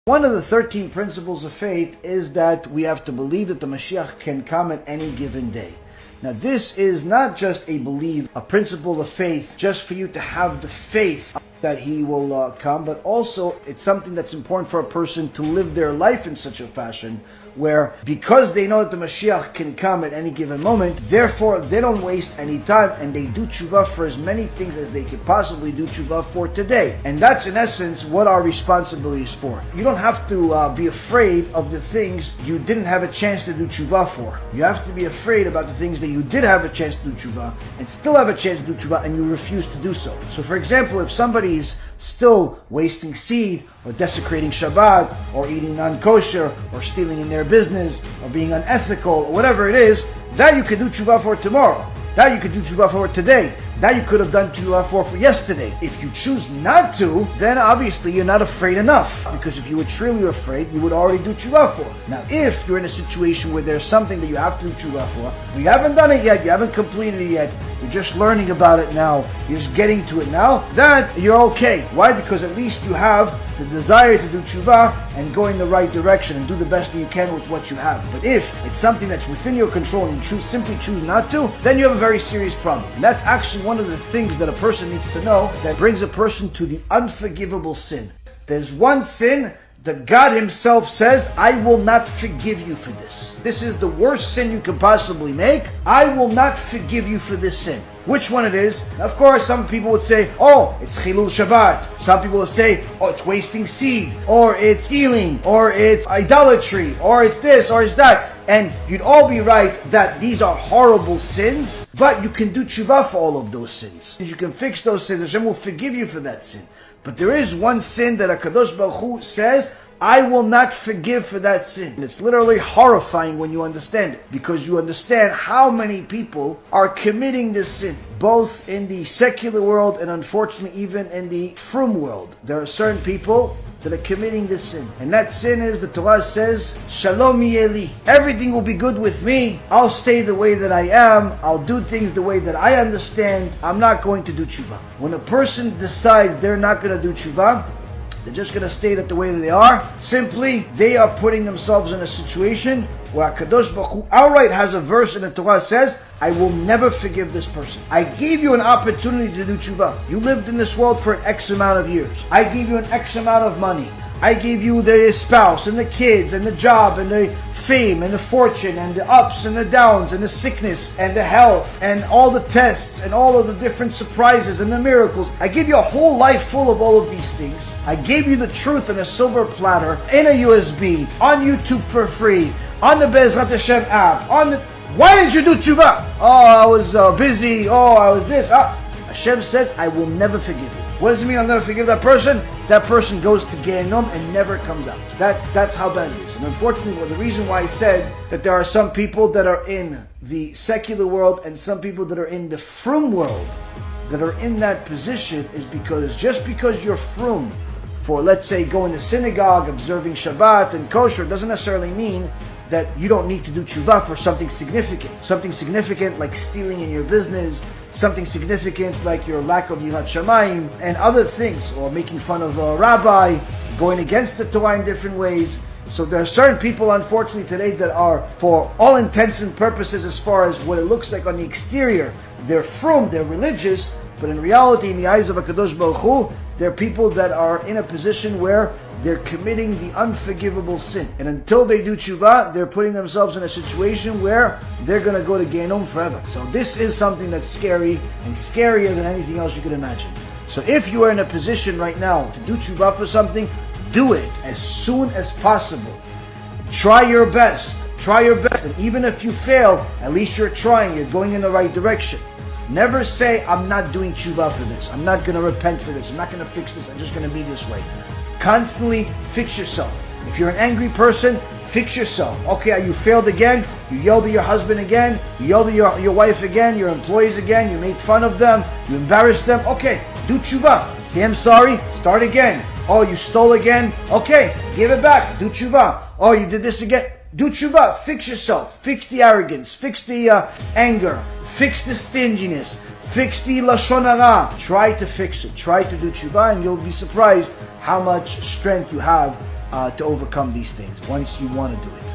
One of the 13 principles of faith is that we have to believe that the Mashiach can come at any given day. Now this is not just a principle of faith just for you to have the faith that he will come, but also it's something that's important for a person to live their life in such a fashion where, because they know that the Mashiach can come at any given moment, therefore they don't waste any time and they do tshuva for as many things as they could possibly do tshuva for today. And that's in essence what our responsibility is for. You don't have to be afraid of the things you didn't have a chance to do tshuva for. You have to be afraid about the things that you did have a chance to do tshuva and still have a chance to do tshuva and you refuse to do so. So for example, if somebody's still wasting seed or desecrating Shabbat or eating non-kosher or stealing in their business or being unethical or whatever it is, that you could do tshuva for tomorrow. That you could do tshuva for today. That you could have done tshuva for yesterday. If you choose not to, then obviously you're not afraid enough. Because if you were truly afraid, you would already do tshuva for. Now if you're in a situation where there's something that you have to do tshuva for, but you haven't done it yet, you haven't completed it yet, you're just learning about it now, you're just getting to it now, that you're okay. Why? Because at least you have the desire to do tshuva and go in the right direction and do the best that you can with what you have. But if it's something that's within your control and you simply choose not to, then you have a very serious problem. And that's actually one of the things that a person needs to know that brings a person to the unforgivable sin. There's one sin that God himself says, I will not forgive you for this. This is the worst sin you can possibly make. I will not forgive you for this sin. Which one it is? Of course, some people would say, oh, it's Chilul Shabbat. Some people will say, oh, it's wasting seed, or it's stealing, or it's idolatry, or it's this, or it's that. And you'd all be right that these are horrible sins, but you can do tshuva for all of those sins. You can fix those sins. Hashem will forgive you for that sin. But there is one sin that HaKadosh Baruch Hu says, I will not forgive for that sin. And it's literally horrifying when you understand it, because you understand how many people are committing this sin, both in the secular world and unfortunately even in the frum world. There are certain people that are committing this sin. And that sin is, the Torah says, Shalom Yeli. Everything will be good with me. I'll stay the way that I am. I'll do things the way that I understand. I'm not going to do tshuva. When a person decides they're not going to do tshuva, they're just going to stay the way that they are, simply they are putting themselves in a situation where HaKadosh Baruch Hu outright has a verse in the Torah that says, I will never forgive this person. I gave you an opportunity to do tshuva. You lived in this world for an X amount of years. I gave you an X amount of money. I gave you the spouse and the kids and the job and the fame and the fortune and the ups and the downs and the sickness and the health and all the tests and all of the different surprises and the miracles. I gave you a whole life full of all of these things. I gave you the truth on a silver platter, in a USB, on YouTube for free, on the BeEzrat HaShem app, why didn't you do tshuva? Oh, I was busy. Oh, I was this. Hashem says, I will never forgive you. What does it mean I'll never forgive that person? That person goes to GEHINNOM and never comes out. That's how bad it is. And unfortunately, the reason why I said that there are some people that are in the secular world and some people that are in the frum world that are in that position is because just because you're frum for, let's say, going to synagogue, observing Shabbat and kosher, doesn't necessarily mean that you don't need to do tshuva for something significant. Something significant like stealing in your business, something significant like your lack of Yirat Shamayim and other things, or making fun of a rabbi, going against the Torah in different ways. So there are certain people, unfortunately, today that are, for all intents and purposes, as far as what it looks like on the exterior, they're frum, they're religious, but in reality, in the eyes of HaKadosh Baruch Hu, they're people that are in a position where they're committing the unforgivable sin. And until they do tshuva, they're putting themselves in a situation where they're going to go to GEHINNOM forever. So this is something that's scary, and scarier than anything else you could imagine. So if you are in a position right now to do tshuva for something, do it as soon as possible. Try your best. Try your best. And even if you fail, at least you're trying. You're going in the right direction. Never say, I'm not doing tshuva for this. I'm not going to repent for this. I'm not going to fix this. I'm just going to be this way. Constantly fix yourself. If you're an angry person, fix yourself. Okay, you failed again. You yelled at your husband again. You yelled at your wife again, your employees again. You made fun of them. You embarrassed them. Okay, do tshuva. Say, I'm sorry. Start again. Oh, you stole again. Okay, give it back. Do tshuva. Oh, you did this again. Do tshuva. Fix yourself. Fix the arrogance. Fix the anger. Fix the stinginess. Fix the lashon hara. Try to fix it. Try to do tshuva, and you'll be surprised how much strength you have to overcome these things, once you want to do it.